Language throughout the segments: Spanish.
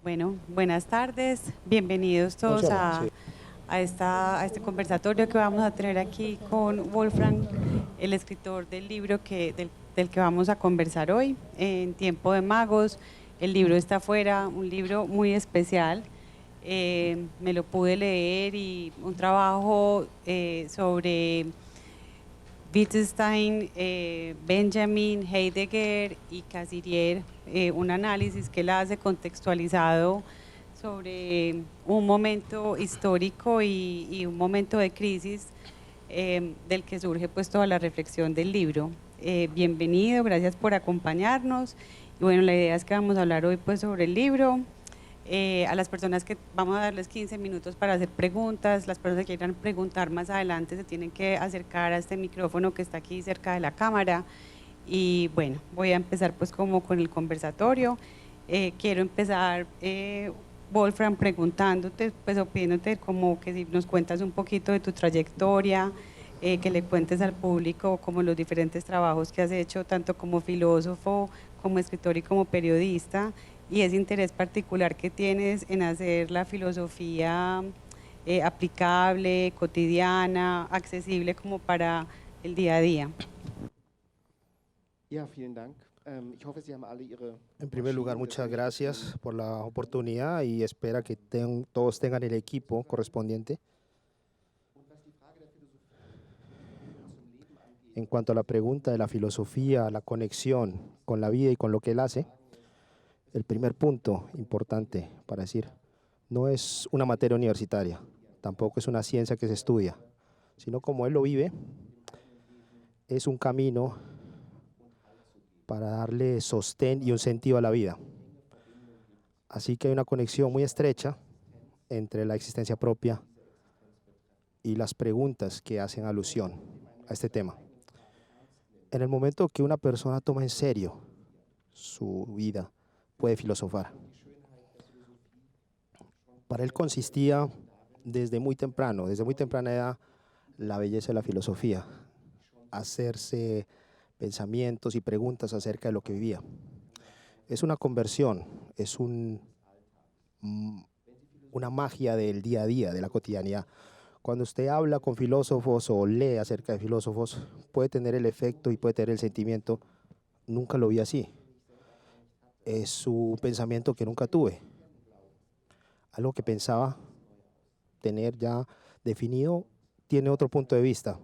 Bueno, buenas tardes, bienvenidos todos Funciona, sí. a este conversatorio que vamos a tener aquí con Wolfram, el escritor del libro del que vamos a conversar hoy, En Tiempo de Magos. El libro está afuera, un libro muy especial. Me lo pude leer y un trabajo sobre Wittgenstein, Benjamin, Heidegger y Casirier, un análisis que él hace contextualizado sobre un momento histórico y un momento de crisis del que surge pues toda la reflexión del libro. Bienvenido, gracias por acompañarnos. Y bueno, la idea es que vamos a hablar hoy pues sobre el libro. A las personas que vamos a darles 15 minutos para hacer preguntas, las personas que quieran preguntar más adelante se tienen que acercar a este micrófono que está aquí cerca de la cámara. Y bueno, voy a empezar pues como con el conversatorio. Quiero empezar, Wolfram, preguntándote, pues o pidiéndote como que si nos cuentas un poquito de tu trayectoria, que le cuentes al público como los diferentes trabajos que has hecho, tanto como filósofo, como escritor y como periodista, y ese interés particular que tienes en hacer la filosofía aplicable, cotidiana, accesible como para el día a día. Ja, vielen Dank. Ich hoffe, Sie haben alle Ihre En primer lugar, Maschinen muchas gesehen. gracias por la oportunidad y espera que todos tengan el equipo correspondiente. En cuanto a la pregunta de la filosofía, la conexión con la vida y con lo que él hace, el primer punto importante para decir, no es una materia universitaria, tampoco es una ciencia que se estudia, sino como él lo vive, es un camino para darle sostén y un sentido a la vida. Así que hay una conexión muy estrecha entre la existencia propia y las preguntas que hacen alusión a este tema. En el momento que una persona toma en serio su vida, puede filosofar. Para él consistía desde muy temprano, desde muy temprana edad, la belleza de la filosofía, hacerse pensamientos y preguntas acerca de lo que vivía. Es una conversión, es una magia del día a día, de la cotidianidad. Cuando usted habla con filósofos o lee acerca de filósofos, puede tener el efecto y puede tener el sentimiento, nunca lo vi así. Es un pensamiento que nunca tuve. Algo que pensaba tener ya definido, tiene otro punto de vista.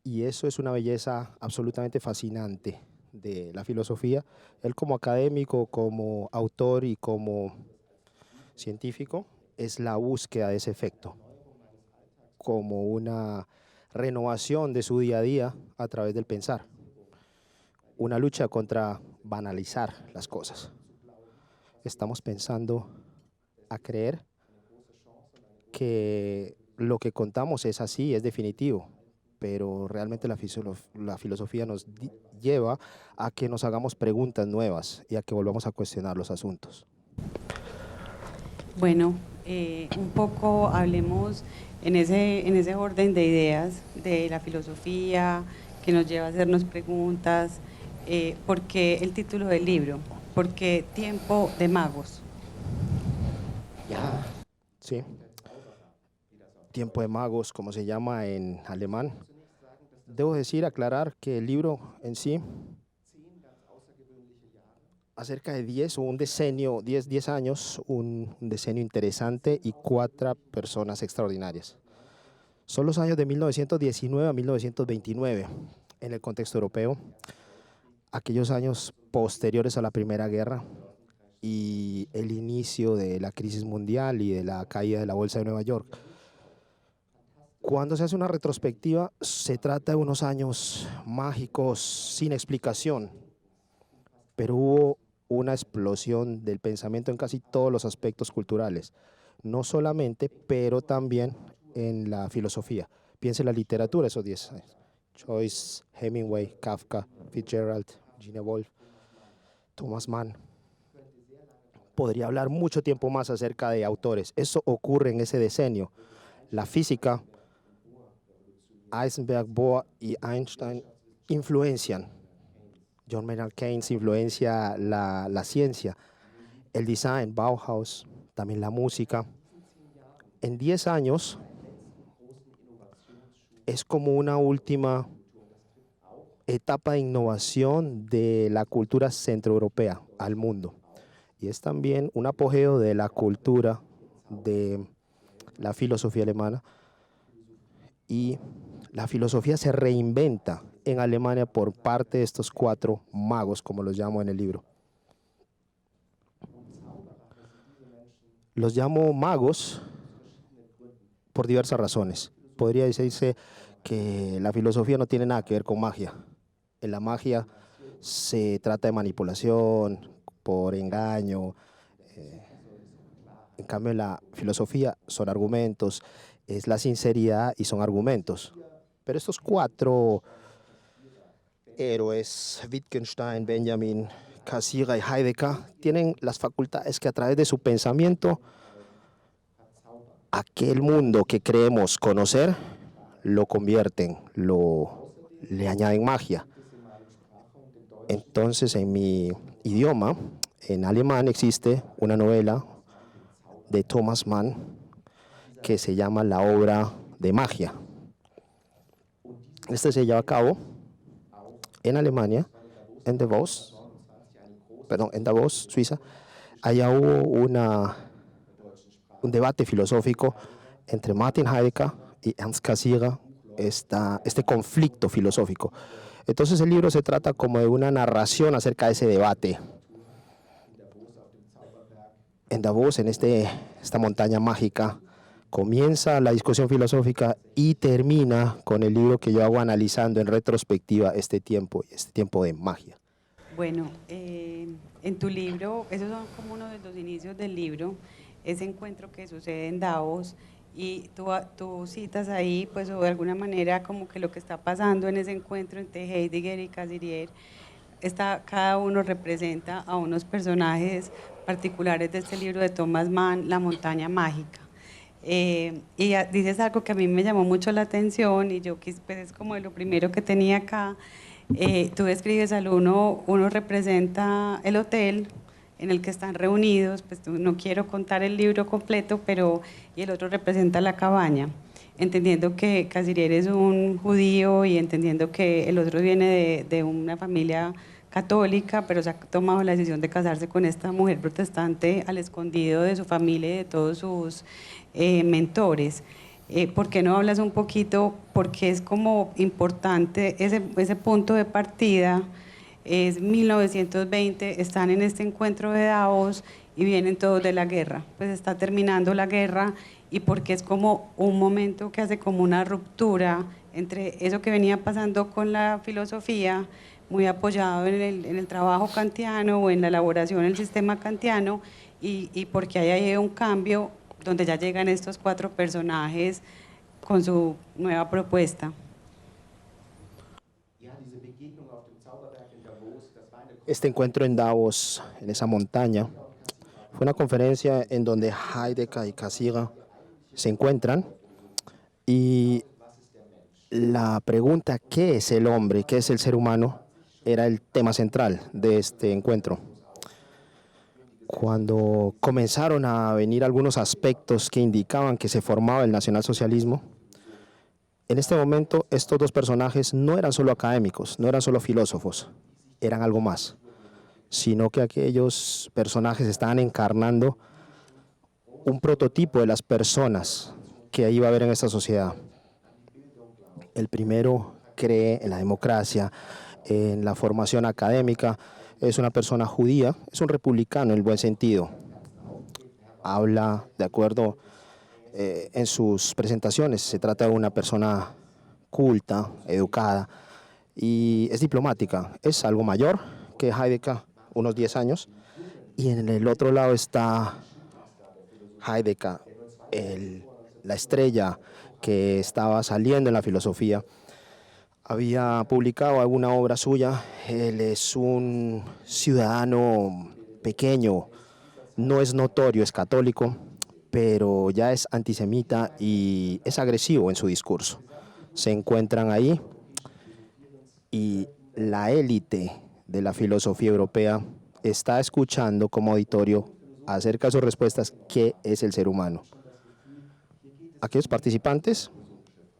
Y eso es una belleza absolutamente fascinante de la filosofía. Él como académico, como autor y como científico, es la búsqueda de ese efecto, como una renovación de su día a día a través del pensar. Una lucha contra banalizar las cosas. Estamos pensando a creer que lo que contamos es así, es definitivo, pero realmente la filosofía nos lleva a que nos hagamos preguntas nuevas y a que volvamos a cuestionar los asuntos. Bueno, un poco hablemos en ese orden de ideas de la filosofía que nos lleva a hacernos preguntas. ¿Por qué el título del libro? ¿Por qué Tiempo de Magos? Sí. Tiempo de magos, como se llama en alemán. Debo decir, aclarar que el libro en sí, acerca de 10 o un decenio, 10 años, un decenio interesante y 4 personas extraordinarias. Son los años de 1919 a 1929 en el contexto europeo, aquellos años posteriores a la Primera Guerra y el inicio de la crisis mundial y de la caída de la Bolsa de Nueva York. Cuando se hace una retrospectiva, se trata de unos años mágicos sin explicación, pero hubo una explosión del pensamiento en casi todos los aspectos culturales, no solamente, pero también en la filosofía. Piense en la literatura esos 10 años. Joyce, Hemingway, Kafka, Fitzgerald, Virginia Woolf, Thomas Mann. Podría hablar mucho tiempo más acerca de autores. Eso ocurre en ese decenio. La física, Heisenberg, Bohr y Einstein influencian. John Maynard Keynes influencia la ciencia. el design, Bauhaus, también la música. En 10 años es como una última etapa de innovación de la cultura centroeuropea al mundo. Y es también un apogeo de la cultura de la filosofía alemana. Y la filosofía se reinventa en Alemania por parte de estos 4 magos, como los llamo en el libro. Los llamo magos por diversas razones. Podría decirse que la filosofía no tiene nada que ver con magia. En la magia se trata de manipulación, por engaño. En cambio, en la filosofía son argumentos, es la sinceridad y son argumentos. Pero estos 4 héroes, Wittgenstein, Benjamin, Cassirer y Heidegger, tienen las facultades que a través de su pensamiento, aquel mundo que creemos conocer, lo convierten, le añaden magia. Entonces, en mi idioma, en alemán, existe una novela de Thomas Mann que se llama La obra de magia. Este se lleva a cabo en Alemania, en Davos, Suiza. Allá hubo un debate filosófico entre Martin Heidegger y Ernst Cassirer, este conflicto filosófico. Entonces el libro se trata como de una narración acerca de ese debate. En Davos, en esta montaña mágica, comienza la discusión filosófica y termina con el libro que yo hago analizando en retrospectiva este tiempo de magia. Bueno, en tu libro, esos son como uno de los inicios del libro, ese encuentro que sucede en Davos, y tú citas ahí, pues, o de alguna manera, como que lo que está pasando en ese encuentro entre Heidegger y Cassirer, cada uno representa a unos personajes particulares de este libro de Thomas Mann, La montaña mágica. Y dices algo que a mí me llamó mucho la atención, y yo pues es como de lo primero que tenía acá. Tú describes al uno representa el hotel en el que están reunidos, pues no quiero contar el libro completo, y el otro representa la cabaña, entendiendo que Cassirer es un judío y entendiendo que el otro viene de una familia católica, pero se ha tomado la decisión de casarse con esta mujer protestante al escondido de su familia y de todos sus mentores. ¿Por qué no hablas un poquito? Porque es como importante ese punto de partida. Es 1920, están en este encuentro de Davos y vienen todos de la guerra. Pues está terminando la guerra, y porque es como un momento que hace como una ruptura entre eso que venía pasando con la filosofía, muy apoyado en el trabajo kantiano o en la elaboración del sistema kantiano, y porque hay ahí un cambio donde ya llegan estos 4 personajes con su nueva propuesta. Este encuentro en Davos, en esa montaña, fue una conferencia en donde Heidegger y Cassirer se encuentran, y la pregunta ¿qué es el hombre? ¿Qué es el ser humano? Era el tema central de este encuentro. Cuando comenzaron a venir algunos aspectos que indicaban que se formaba el nacionalsocialismo, en este momento estos 2 personajes no eran solo académicos, no eran solo filósofos, eran algo más, sino que aquellos personajes estaban encarnando un prototipo de las personas que iba a haber en esta sociedad. El primero cree en la democracia, en la formación académica, es una persona judía, es un republicano en el buen sentido. Habla de acuerdo en sus presentaciones, se trata de una persona culta, educada, y es diplomática. Es algo mayor que Heidegger, unos 10 años, y en el otro lado está Heidegger, la estrella que estaba saliendo en la filosofía. Había publicado alguna obra suya. Él es un ciudadano pequeño, no es notorio, es católico, pero ya es antisemita y es agresivo en su discurso. Se encuentran ahí, y la élite de la filosofía europea está escuchando como auditorio acerca de sus respuestas, ¿qué es el ser humano? Aquellos participantes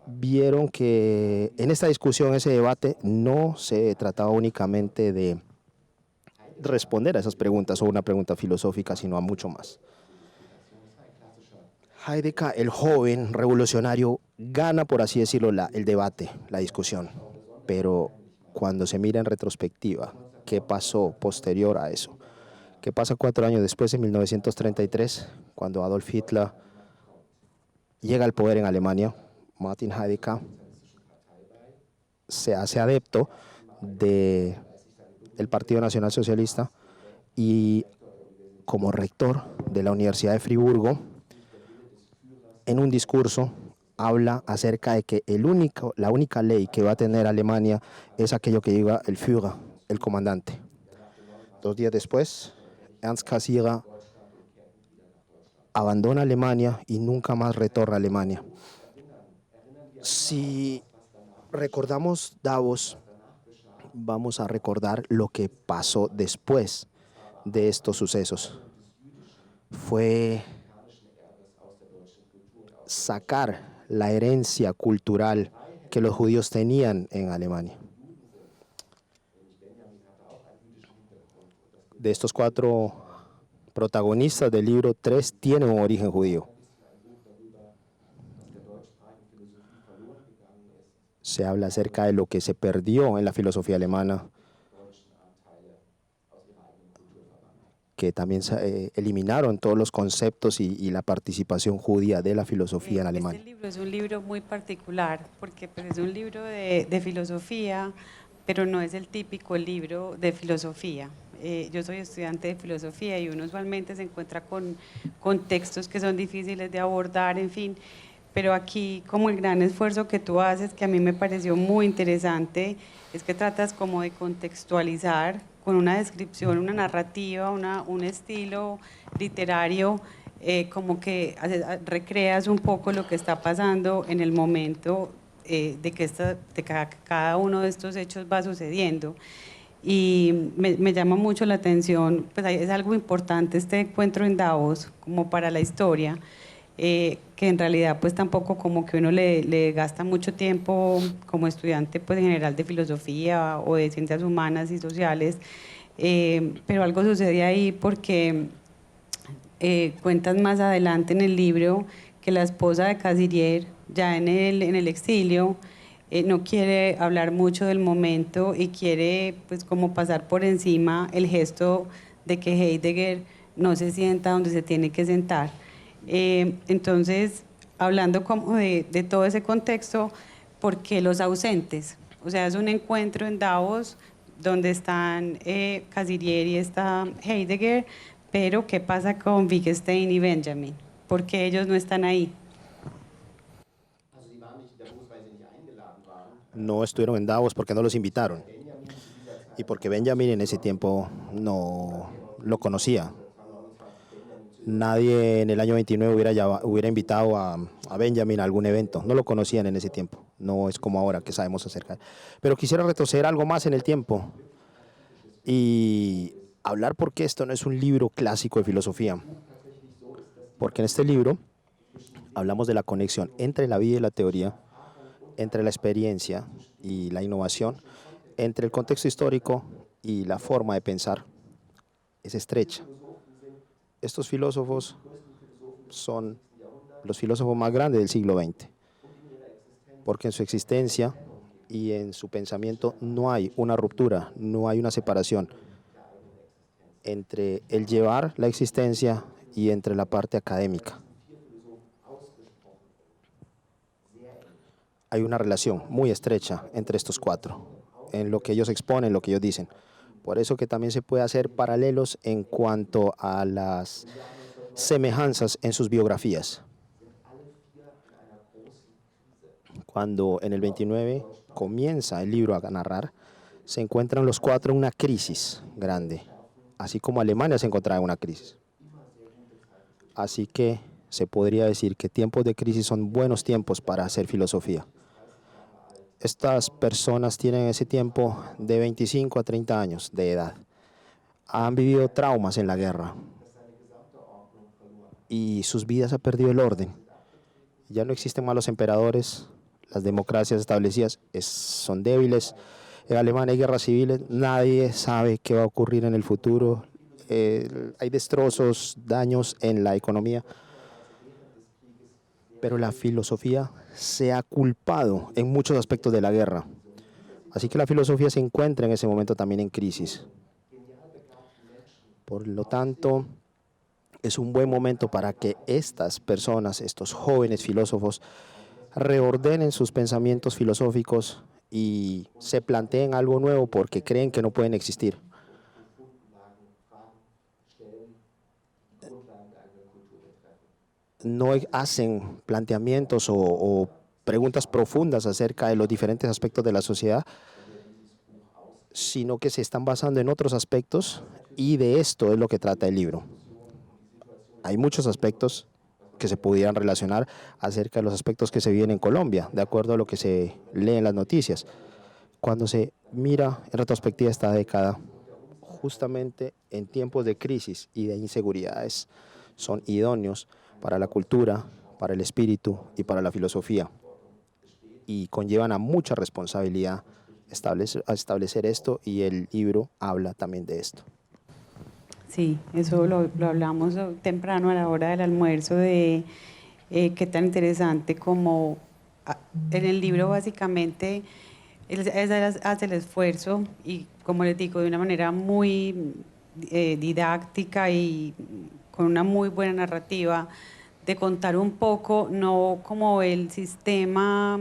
vieron que en esta discusión, ese debate, no se trataba únicamente de responder a esas preguntas o una pregunta filosófica, sino a mucho más. Heidegger, el joven revolucionario, gana, por así decirlo, el debate, la discusión. Pero cuando se mira en retrospectiva, ¿qué pasó posterior a eso? ¿Qué pasa 4 años después, en 1933, cuando Adolf Hitler llega al poder en Alemania? Martin Heidegger se hace adepto del Partido Nacional Socialista y como rector de la Universidad de Friburgo, en un discurso habla acerca de que la única ley que va a tener Alemania es aquello que diga el Führer, el comandante. 2 días después, Ernst Cassirer abandona Alemania y nunca más retorna a Alemania. Si recordamos Davos, vamos a recordar lo que pasó después de estos sucesos. Fue sacar la herencia cultural que los judíos tenían en Alemania. De estos 4 protagonistas del libro, 3 tienen un origen judío. Se habla acerca de lo que se perdió en la filosofía alemana, que también se eliminaron todos los conceptos y la participación judía de la filosofía en Alemania. Este libro es un libro muy particular porque pues, es un libro de filosofía, pero no es el típico libro de filosofía. Yo soy estudiante de filosofía y uno usualmente se encuentra con textos que son difíciles de abordar, en fin, pero aquí como el gran esfuerzo que tú haces, que a mí me pareció muy interesante, es que tratas como de contextualizar con una descripción, una narrativa, un estilo literario, como que recreas un poco lo que está pasando en el momento de que cada uno de estos hechos va sucediendo. Y me llama mucho la atención, pues es algo importante este encuentro en Davos como para la historia, que en realidad pues tampoco como que uno le gasta mucho tiempo como estudiante pues en general de filosofía o de ciencias humanas y sociales, pero algo sucede ahí porque cuentas más adelante en el libro que la esposa de Casirier, ya en el exilio, no quiere hablar mucho del momento y quiere pues como pasar por encima el gesto de que Heidegger no se sienta donde se tiene que sentar. Entonces, hablando como de todo ese contexto, ¿por qué los ausentes? O sea, es un encuentro en Davos donde están Casirier y está Heidegger, pero ¿qué pasa con Wittgenstein y Benjamin? ¿Por qué ellos no están ahí? No estuvieron en Davos porque no los invitaron y porque Benjamin en ese tiempo no lo conocía. Nadie en el año 29 hubiera invitado a Benjamin a algún evento. No lo conocían en ese tiempo. No es como ahora que sabemos acerca. Pero quisiera retroceder algo más en el tiempo y hablar porque esto no es un libro clásico de filosofía. Porque en este libro hablamos de la conexión entre la vida y la teoría, entre la experiencia y la innovación, entre el contexto histórico y la forma de pensar. Es estrecha. Estos filósofos son los filósofos más grandes del siglo XX, porque en su existencia y en su pensamiento no hay una ruptura, no hay una separación entre el llevar la existencia y entre la parte académica. Hay una relación muy estrecha entre estos 4, en lo que ellos exponen, en lo que ellos dicen. Por eso que también se puede hacer paralelos en cuanto a las semejanzas en sus biografías. Cuando en el 29 comienza el libro a narrar, se encuentran los 4 en una crisis grande, así como Alemania se encontraba en una crisis. Así que se podría decir que tiempos de crisis son buenos tiempos para hacer filosofía. Estas personas tienen ese tiempo de 25 a 30 años de edad. Han vivido traumas en la guerra. y sus vidas ha perdido el orden. Ya no existen malos emperadores, las democracias establecidas son débiles. En Alemania hay guerras civiles, nadie sabe qué va a ocurrir en el futuro. Hay destrozos, daños en la economía, pero la filosofía se ha culpado en muchos aspectos de la guerra. Así que la filosofía se encuentra en ese momento también en crisis. Por lo tanto, es un buen momento para que estas personas, estos jóvenes filósofos, reordenen sus pensamientos filosóficos y se planteen algo nuevo porque creen que no pueden existir. No hacen planteamientos o preguntas profundas acerca de los diferentes aspectos de la sociedad, sino que se están basando en otros aspectos, y de esto es lo que trata el libro. Hay muchos aspectos que se pudieran relacionar acerca de los aspectos que se viven en Colombia, de acuerdo a lo que se lee en las noticias. Cuando se mira en retrospectiva esta década, justamente en tiempos de crisis y de inseguridades, son idóneos para la cultura, para el espíritu y para la filosofía. Y conllevan a mucha responsabilidad establecer esto, y el libro habla también de esto. Sí, eso lo hablamos temprano a la hora del almuerzo de qué tan interesante como en el libro básicamente él hace el esfuerzo y, como les digo, de una manera muy didáctica y con una muy buena narrativa, de contar un poco, no como el sistema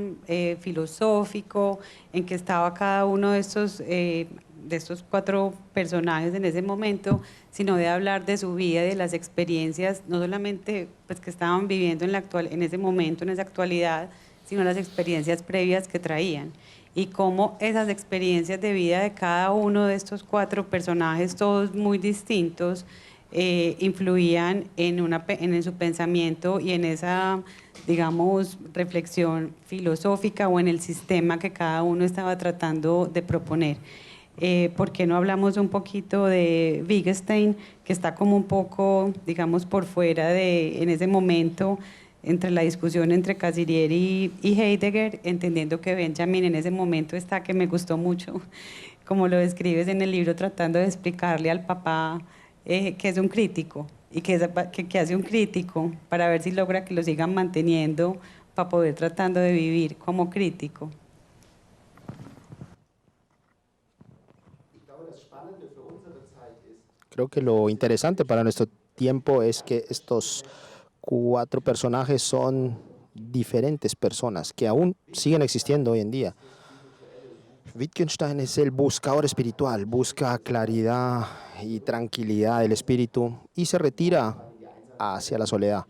filosófico en que estaba cada uno de estos 4 personajes en ese momento, sino de hablar de su vida, de las experiencias, no solamente pues, que estaban viviendo en ese momento, en esa actualidad, sino las experiencias previas que traían. Y cómo esas experiencias de vida de cada uno de estos 4 personajes, todos muy distintos, influían en su pensamiento y en esa, digamos, reflexión filosófica o en el sistema que cada uno estaba tratando de proponer. ¿Por qué no hablamos un poquito de Wittgenstein, que está como un poco, digamos, por fuera en ese momento, entre la discusión entre Casirieri y Heidegger, entendiendo que Benjamin en ese momento está, que me gustó mucho, como lo describes en el libro, tratando de explicarle al papá que es un crítico y que hace un crítico para ver si logra que lo sigan manteniendo para poder tratando de vivir como crítico. Creo que lo interesante para nuestro tiempo es que estos 4 personajes son diferentes personas que aún siguen existiendo hoy en día. Wittgenstein es el buscador espiritual, busca claridad y tranquilidad del espíritu y se retira hacia la soledad.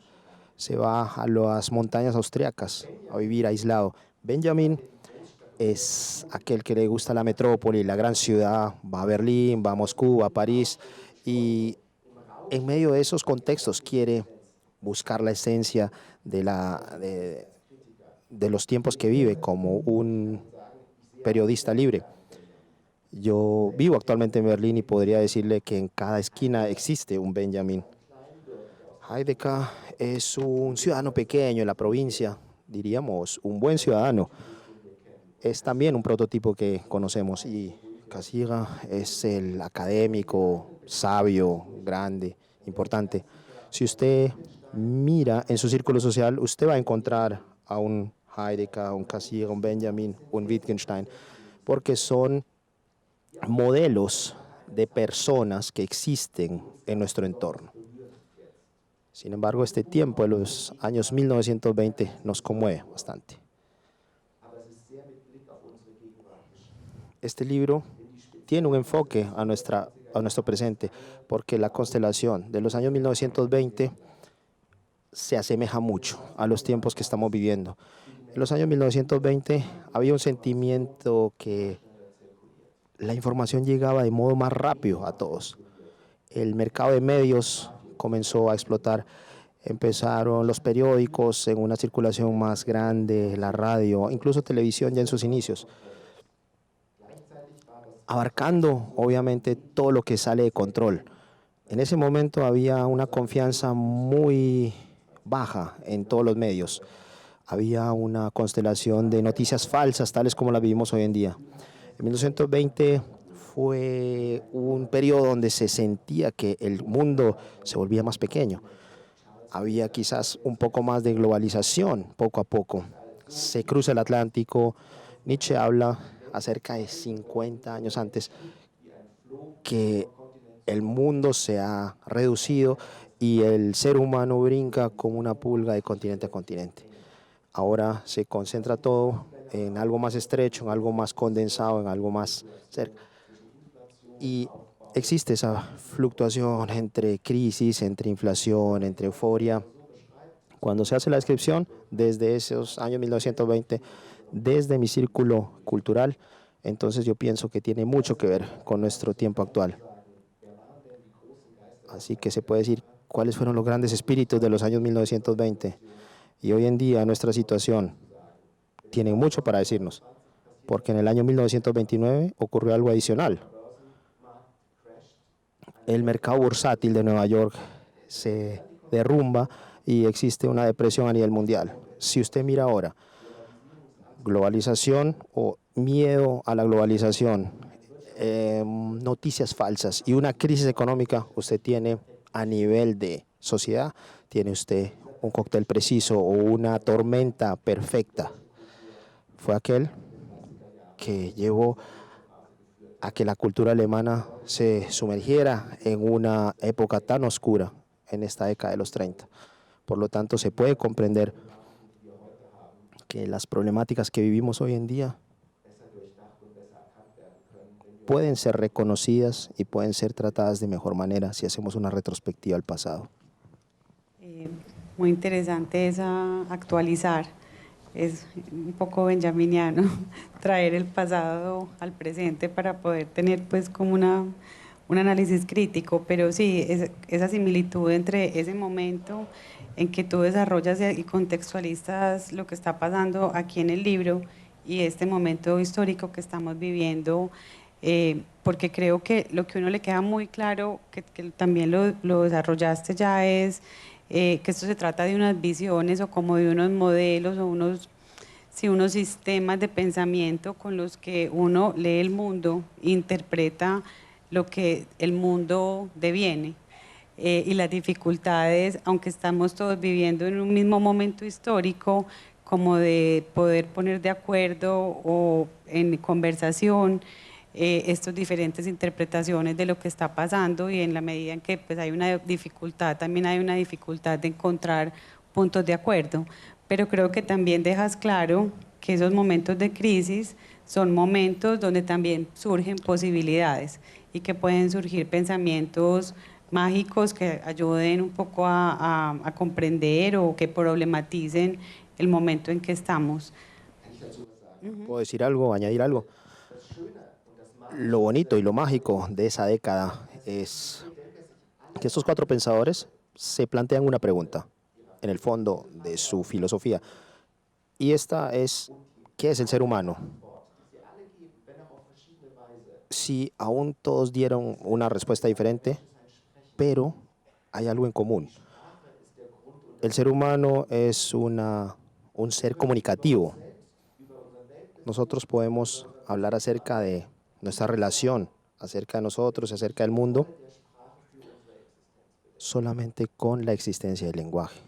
Se va a las montañas austriacas a vivir aislado. Benjamin es aquel que le gusta la metrópoli, la gran ciudad, va a Berlín, va a Moscú, va a París, y en medio de esos contextos quiere buscar la esencia de los tiempos que vive como un periodista libre. Yo vivo actualmente en Berlín y podría decirle que en cada esquina existe un Benjamin. Heidegger es un ciudadano pequeño en la provincia, diríamos un buen ciudadano. Es también un prototipo que conocemos, y Casirga es el académico, sabio, grande, importante. Si usted mira en su círculo social, usted va a encontrar a un Heidegger, un Casirga, un Benjamin, un Wittgenstein, porque son modelos de personas que existen en nuestro entorno. Sin embargo, este tiempo de los años 1920 nos conmueve bastante. Este libro tiene un enfoque a nuestro presente, porque la constelación de los años 1920 se asemeja mucho a los tiempos que estamos viviendo. En los años 1920 había un sentimiento que la información llegaba de modo más rápido a todos. El mercado de medios comenzó a explotar. Empezaron los periódicos en una circulación más grande, la radio, incluso televisión ya en sus inicios, abarcando obviamente todo lo que sale de control. En ese momento había una confianza muy baja en todos los medios. Había una constelación de noticias falsas, tales como las vivimos hoy en día. En 1920 fue un periodo donde se sentía que el mundo se volvía más pequeño. Había quizás un poco más de globalización poco a poco. Se cruza el Atlántico. Nietzsche habla acerca de 50 años antes que el mundo se ha reducido y el ser humano brinca como una pulga de continente a continente. Ahora se concentra todo en algo más estrecho, en algo más condensado, en algo más cerca. Y existe esa fluctuación entre crisis, entre inflación, entre euforia. Cuando se hace la descripción desde esos años 1920, desde mi círculo cultural, entonces yo pienso que tiene mucho que ver con nuestro tiempo actual. Así que se puede decir cuáles fueron los grandes espíritus de los años 1920. Y hoy en día nuestra situación tiene mucho para decirnos, porque en el año 1929 ocurrió algo adicional. El mercado bursátil de Nueva York se derrumba y existe una depresión a nivel mundial. Si usted mira ahora, globalización o miedo a la globalización, noticias falsas y una crisis económica, usted tiene a nivel de sociedad, tiene usted un cóctel preciso o una tormenta perfecta. Fue aquel que llevó a que la cultura alemana se sumergiera en una época tan oscura en esta década de los 30. Por lo tanto, se puede comprender que las problemáticas que vivimos hoy en día pueden ser reconocidas y pueden ser tratadas de mejor manera si hacemos una retrospectiva al pasado. Muy interesante esa actualizar. Es un poco benjaminiano traer el pasado al presente para poder tener pues como un análisis crítico, pero sí, esa similitud entre ese momento en que tú desarrollas y contextualizas lo que está pasando aquí en el libro y este momento histórico que estamos viviendo, porque creo que lo que a uno le queda muy claro, que también lo desarrollaste ya, es que esto se trata de unas visiones o como de unos modelos o unos, sí, unos sistemas de pensamiento con los que uno lee el mundo, interpreta lo que el mundo deviene. Y las dificultades, aunque estamos todos viviendo en un mismo momento histórico, como de poder poner de acuerdo o en conversación estas diferentes interpretaciones de lo que está pasando, y en la medida en que pues, hay una dificultad, también hay una dificultad de encontrar puntos de acuerdo. Pero creo que también dejas claro que esos momentos de crisis son momentos donde también surgen posibilidades y que pueden surgir pensamientos mágicos que ayuden un poco a comprender o que problematicen el momento en que estamos. ¿Puedo decir algo, añadir algo? Lo bonito y lo mágico de esa década es que estos cuatro pensadores se plantean una pregunta en el fondo de su filosofía. Y esta es, ¿qué es el ser humano? Si aún todos dieron una respuesta diferente, pero hay algo en común. El ser humano es un ser comunicativo. Nosotros podemos hablar acerca de nuestra relación, acerca de nosotros, acerca del mundo, solamente con la existencia del lenguaje.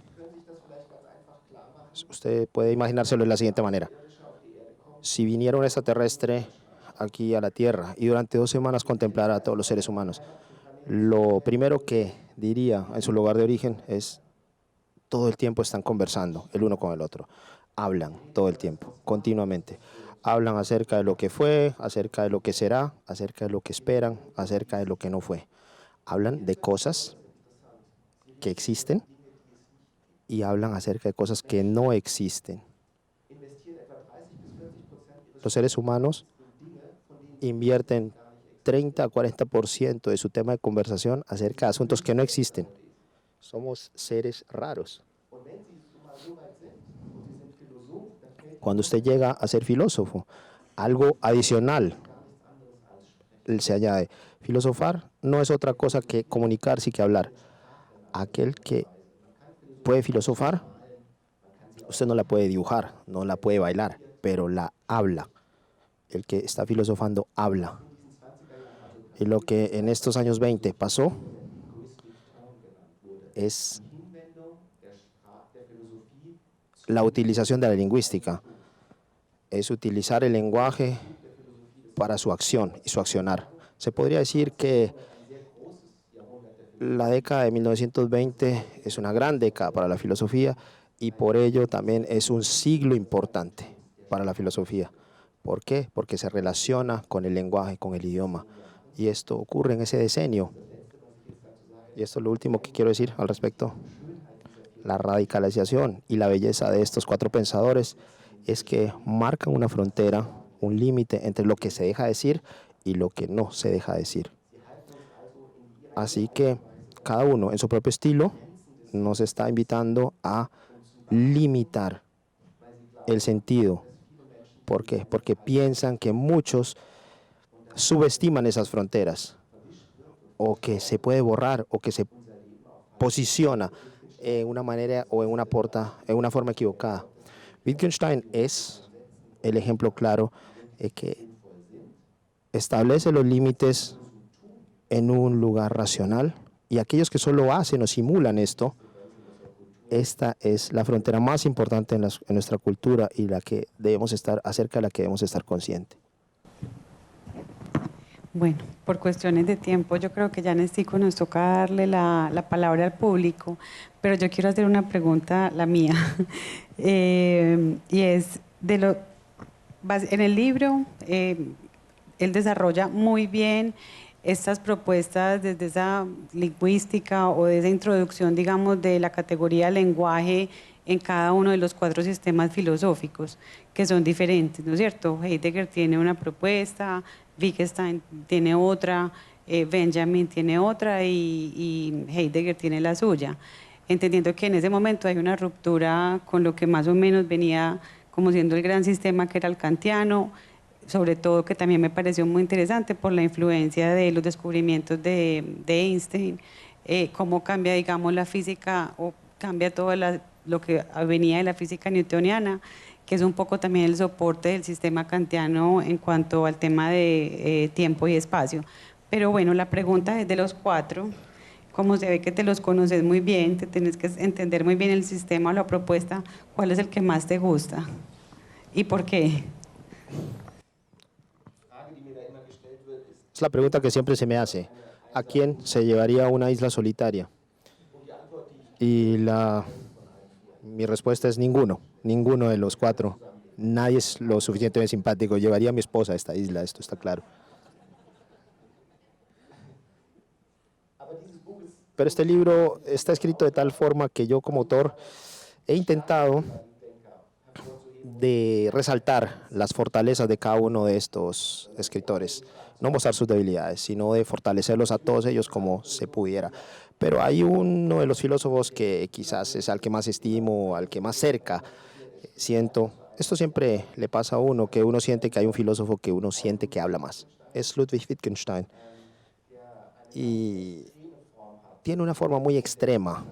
Usted puede imaginárselo de la siguiente manera. Si viniera un extraterrestre aquí a la Tierra y durante 2 semanas contemplara a todos los seres humanos, lo primero que diría en su lugar de origen es: todo el tiempo están conversando el uno con el otro. Hablan todo el tiempo, continuamente. Hablan acerca de lo que fue, acerca de lo que será, acerca de lo que esperan, acerca de lo que no fue. Hablan de cosas que existen y hablan acerca de cosas que no existen. Los seres humanos invierten 30 a 40% de su tema de conversación acerca de asuntos que no existen. Somos seres raros. Cuando usted llega a ser filósofo, algo adicional se añade. Filosofar no es otra cosa que comunicarse y que hablar. Aquel que puede filosofar, usted no la puede dibujar, no la puede bailar, pero la habla. El que está filosofando habla. Y lo que en estos años 20 pasó es la utilización de la lingüística. Es utilizar el lenguaje para su acción y su accionar. Se podría decir que la década de 1920 es una gran década para la filosofía y por ello también es un siglo importante para la filosofía. ¿Por qué? Porque se relaciona con el lenguaje, con el idioma. Y esto ocurre en ese decenio. Y esto es lo último que quiero decir al respecto. La radicalización y la belleza de estos cuatro pensadores es que marcan una frontera, un límite entre lo que se deja decir y lo que no se deja decir. Así que cada uno en su propio estilo nos está invitando a limitar el sentido. ¿Por qué? Porque piensan que muchos subestiman esas fronteras o que se puede borrar o que se posiciona en una manera o en una forma equivocada. Wittgenstein es el ejemplo claro de que establece los límites en un lugar racional y aquellos que solo hacen o simulan esto, esta es la frontera más importante en nuestra cultura y acerca de la que debemos estar conscientes. Bueno, por cuestiones de tiempo, yo creo que ya Nestico nos toca darle la palabra al público, pero yo quiero hacer una pregunta, la mía, y es, en el libro, él desarrolla muy bien estas propuestas desde esa lingüística o de esa introducción, digamos, de la categoría lenguaje en cada uno de los cuatro sistemas filosóficos, que son diferentes, ¿no es cierto? Heidegger tiene una propuesta, Wittgenstein tiene otra, Benjamin tiene otra y Heidegger tiene la suya, entendiendo que en ese momento hay una ruptura con lo que más o menos venía como siendo el gran sistema que era el kantiano, sobre todo que también me pareció muy interesante por la influencia de los descubrimientos de Einstein, cómo cambia, digamos, la física o cambia todo lo que venía de la física newtoniana, que es un poco también el soporte del sistema kantiano en cuanto al tema de tiempo y espacio. Pero bueno, la pregunta es de los cuatro, como se ve que te los conoces muy bien, te tienes que entender muy bien el sistema o la propuesta, ¿cuál es el que más te gusta? ¿Y por qué? Es la pregunta que siempre se me hace. ¿A quién se llevaría a una isla solitaria? Y mi respuesta es ninguno de los cuatro. Nadie es lo suficientemente simpático. Llevaría a mi esposa a esta isla, esto está claro. Pero este libro está escrito de tal forma que yo como autor he intentado de resaltar las fortalezas de cada uno de estos escritores, no mostrar sus debilidades, sino de fortalecerlos a todos ellos como se pudiera. Pero hay uno de los filósofos que quizás es al que más estimo, al que más cerca siento. Esto siempre le pasa a uno, que uno siente que hay un filósofo que uno siente que habla más. Es Ludwig Wittgenstein. Y tiene una forma muy extrema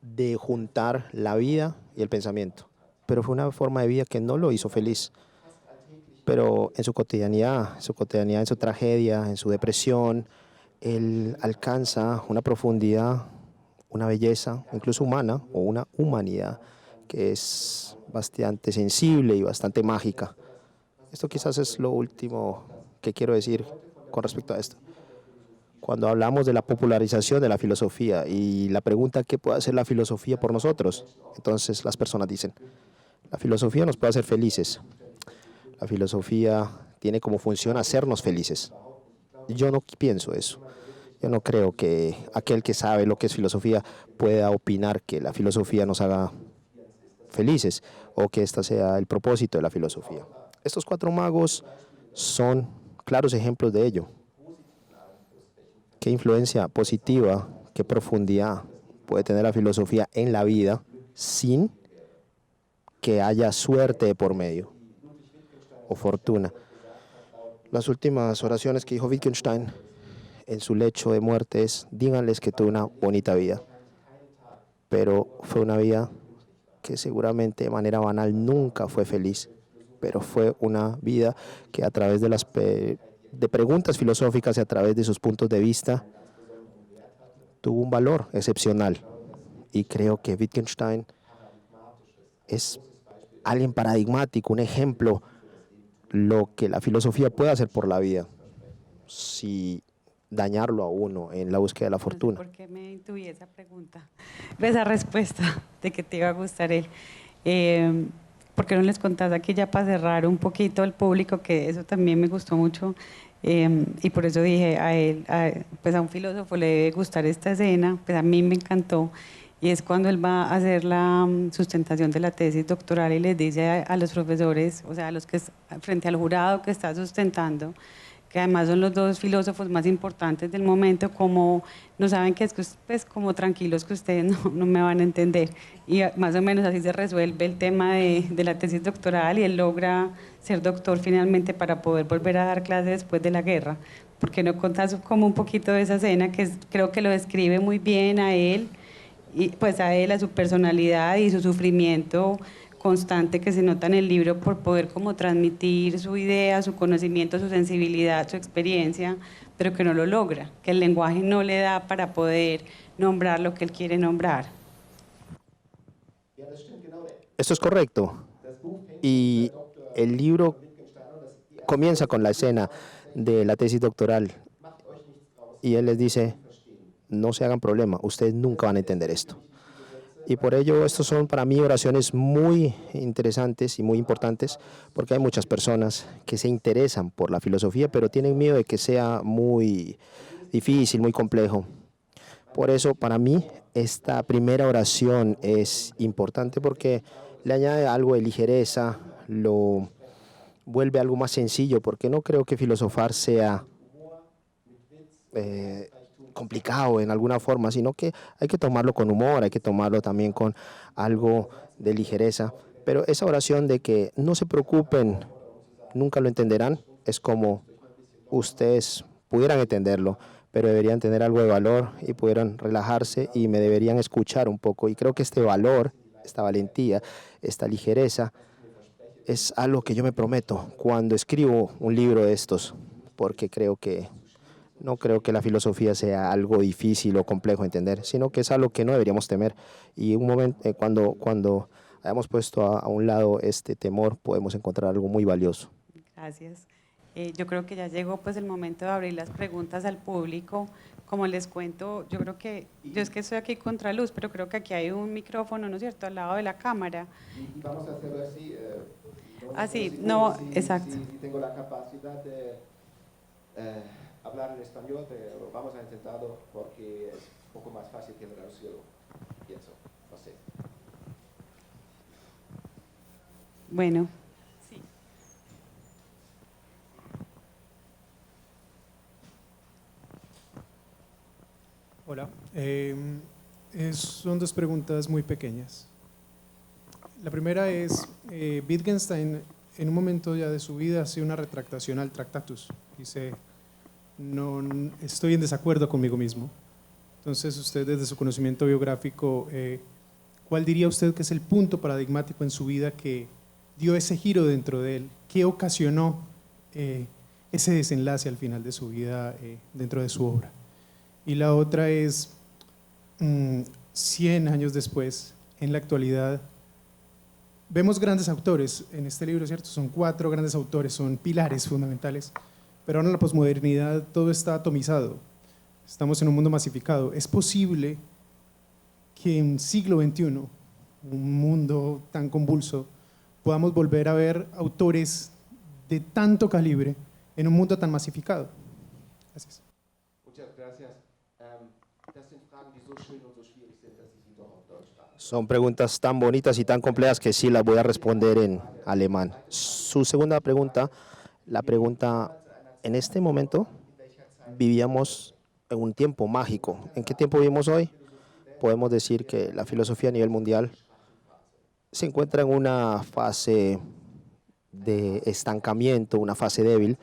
de juntar la vida y el pensamiento. Pero fue una forma de vida que no lo hizo feliz. Pero en su cotidianidad, en su tragedia, en su depresión, él alcanza una profundidad, una belleza, incluso humana, o una humanidad que es bastante sensible y bastante mágica. Esto quizás es lo último que quiero decir con respecto a esto. Cuando hablamos de la popularización de la filosofía y la pregunta ¿qué puede hacer la filosofía por nosotros? Entonces las personas dicen, la filosofía nos puede hacer felices. La filosofía tiene como función hacernos felices. Yo no pienso eso. Yo no creo que aquel que sabe lo que es filosofía pueda opinar que la filosofía nos haga felices o que este sea el propósito de la filosofía. Estos cuatro magos son claros ejemplos de ello. ¿Qué influencia positiva, qué profundidad puede tener la filosofía en la vida sin que haya suerte de por medio o fortuna? Las últimas oraciones que dijo Wittgenstein en su lecho de muerte es: díganles que tuve una bonita vida, pero fue una vida que seguramente de manera banal nunca fue feliz, pero fue una vida que a través de de preguntas filosóficas y a través de sus puntos de vista tuvo un valor excepcional. Y creo que Wittgenstein es alguien paradigmático, un ejemplo, lo que la filosofía puede hacer por la vida, si dañarlo a uno en la búsqueda de la No sé fortuna. por qué me intuí esa pregunta, esa respuesta de que te iba a gustar él. ¿Por qué no les contás aquí ya para cerrar un poquito al público, que eso también me gustó mucho? Y por eso dije a él, pues a un filósofo le debe gustar esta escena, pues a mí me encantó. Y es cuando él va a hacer la sustentación de la tesis doctoral y les dice a los profesores, o sea, a los que frente al jurado que está sustentando, que además son los dos filósofos más importantes del momento, como no saben que es que, pues como tranquilos que ustedes no me van a entender. Y más o menos así se resuelve el tema de la tesis doctoral y él logra ser doctor finalmente para poder volver a dar clases después de la guerra. ¿Por qué no contás como un poquito de esa escena que creo que lo describe muy bien a él, y pues a él, a su personalidad y su sufrimiento constante que se nota en el libro por poder como transmitir su idea, su conocimiento, su sensibilidad, su experiencia, pero que no lo logra, que el lenguaje no le da para poder nombrar lo que él quiere nombrar? Esto es correcto. Y el libro comienza con la escena de la tesis doctoral y él les dice: no se hagan problema, ustedes nunca van a entender esto. Y por ello, estos son para mí oraciones muy interesantes y muy importantes, porque hay muchas personas que se interesan por la filosofía, pero tienen miedo de que sea muy difícil, muy complejo. Por eso, para mí, esta primera oración es importante porque le añade algo de ligereza, lo vuelve algo más sencillo, porque no creo que filosofar sea complicado en alguna forma, sino que hay que tomarlo con humor, hay que tomarlo también con algo de ligereza. Pero esa oración de que no se preocupen, nunca lo entenderán, es como ustedes pudieran entenderlo, pero deberían tener algo de valor y pudieran relajarse y me deberían escuchar un poco. Y creo que este valor, esta valentía, esta ligereza, es algo que yo me prometo cuando escribo un libro de estos, porque no creo que la filosofía sea algo difícil o complejo de entender, sino que es algo que no deberíamos temer. Y un momento, cuando hayamos puesto a un lado este temor, podemos encontrar algo muy valioso. Gracias. Yo creo que ya llegó pues el momento de abrir las preguntas al público. Como les cuento, yo creo que, yo es que estoy aquí contra luz, pero creo que aquí hay un micrófono, ¿no es cierto?, al lado de la cámara. Y vamos a hacerlo así. Ah, sí, no, exacto. Si tengo la capacidad de hablar en español, pero vamos a intentarlo porque es un poco más fácil que traducirlo, pienso, no sé. Bueno. Hola. Son dos preguntas muy pequeñas. La primera es, Wittgenstein en un momento ya de su vida hace una retractación al Tractatus. Dice, no, estoy en desacuerdo conmigo mismo. Entonces usted desde su conocimiento biográfico, ¿cuál diría usted que es el punto paradigmático en su vida que dio ese giro dentro de él? ¿Qué ocasionó ese desenlace al final de su vida dentro de su obra? Y la otra es, 100 años después, en la actualidad, vemos grandes autores en este libro, ¿cierto? Son 4 grandes autores, son pilares fundamentales, pero ahora en la posmodernidad todo está atomizado, estamos en un mundo masificado. ¿Es posible que en siglo XXI, un mundo tan convulso, podamos volver a ver autores de tanto calibre en un mundo tan masificado? Gracias. Muchas gracias. Das sind Fragen, die so schön und so schwierig sind, dass ich sie doch auf Deutsch stelle. Son preguntas tan bonitas y tan complejas que sí las voy a responder en alemán. Su segunda pregunta, la pregunta, en este momento vivíamos en un tiempo mágico. ¿En qué tiempo vivimos hoy? Podemos decir que la filosofía a nivel mundial se encuentra en una fase de estancamiento, una fase débil,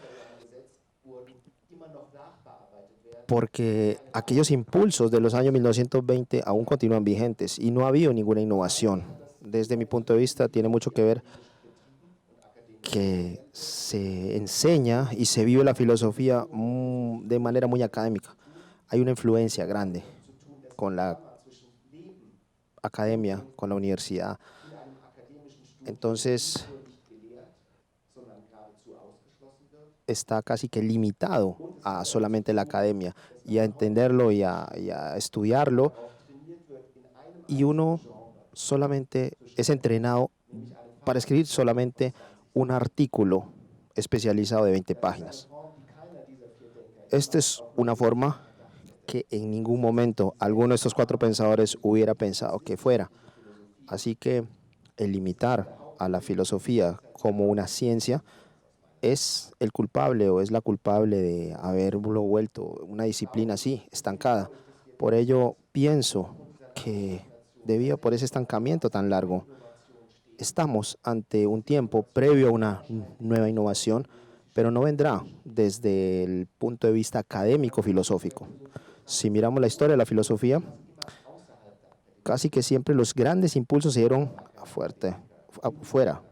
porque aquellos impulsos de los años 1920 aún continúan vigentes y no ha habido ninguna innovación. Desde mi punto de vista, tiene mucho que ver que se enseña y se vive la filosofía de manera muy académica. Hay una influencia grande con la academia, con la universidad. Entonces, está casi que limitado a solamente la academia y a entenderlo y a estudiarlo. Y uno solamente es entrenado para escribir solamente un artículo especializado de 20 páginas. Esta es una forma que en ningún momento alguno de estos 4 pensadores hubiera pensado que fuera. Así que el limitar a la filosofía como una ciencia es el culpable o es la culpable de haberlo vuelto una disciplina así, estancada. Por ello pienso que debido por ese estancamiento tan largo, estamos ante un tiempo previo a una nueva innovación, pero no vendrá desde el punto de vista académico-filosófico. Si miramos la historia de la filosofía, casi que siempre los grandes impulsos se dieron afuera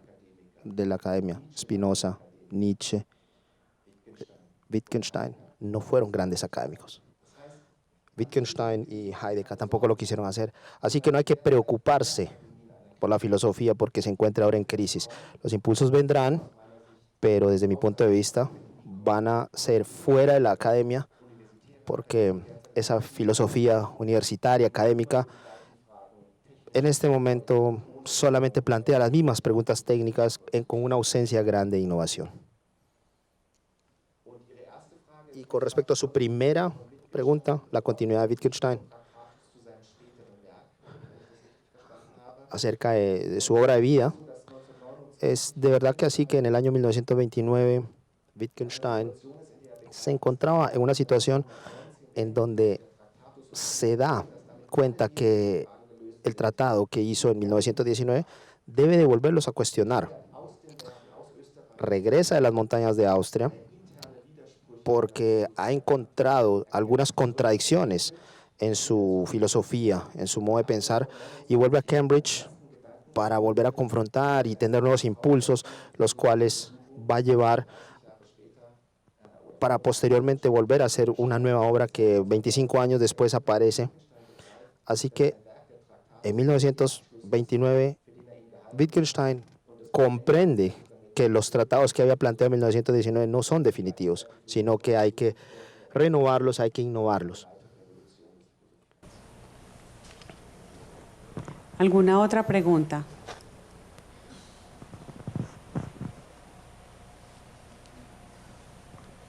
de la academia. Spinoza, Nietzsche, Wittgenstein no fueron grandes académicos. Wittgenstein y Heidegger tampoco lo quisieron hacer. Así que no hay que preocuparse por la filosofía porque se encuentra ahora en crisis. Los impulsos vendrán, pero desde mi punto de vista van a ser fuera de la academia porque esa filosofía universitaria, académica, en este momento solamente plantea las mismas preguntas técnicas con una ausencia grande de innovación. Y con respecto a su primera pregunta, la continuidad de Wittgenstein, acerca de su obra de vida, es de verdad que así que en el año 1929 Wittgenstein se encontraba en una situación en donde se da cuenta que el tratado que hizo en 1919 debe devolverlos a cuestionar. Regresa de las montañas de Austria porque ha encontrado algunas contradicciones en su filosofía, en su modo de pensar, y vuelve a Cambridge para volver a confrontar y tener nuevos impulsos, los cuales va a llevar para posteriormente volver a hacer una nueva obra que 25 años después aparece. Así que en 1929 Wittgenstein comprende que los tratados que había planteado en 1919 no son definitivos, sino que hay que renovarlos, hay que innovarlos. ¿Alguna otra pregunta?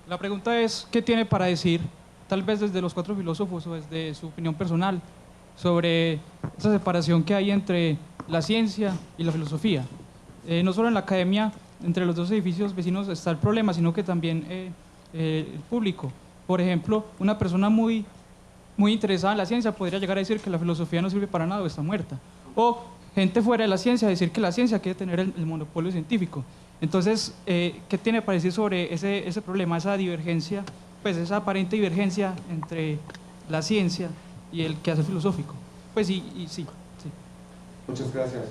La pregunta es, ¿qué tiene para decir, tal vez desde los 4 filósofos o desde su opinión personal, sobre esa separación que hay entre la ciencia y la filosofía? No solo en la academia, entre los 2 edificios vecinos está el problema, sino que también el público. Por ejemplo, una persona muy interesada en la ciencia podría llegar a decir que la filosofía no sirve para nada o está muerta. O gente fuera de la ciencia decir que la ciencia quiere tener el monopolio científico. Entonces, ¿qué tiene para decir sobre ese problema, esa divergencia, pues esa aparente divergencia entre la ciencia y el quehacer filosófico? Pues sí. Muchas gracias.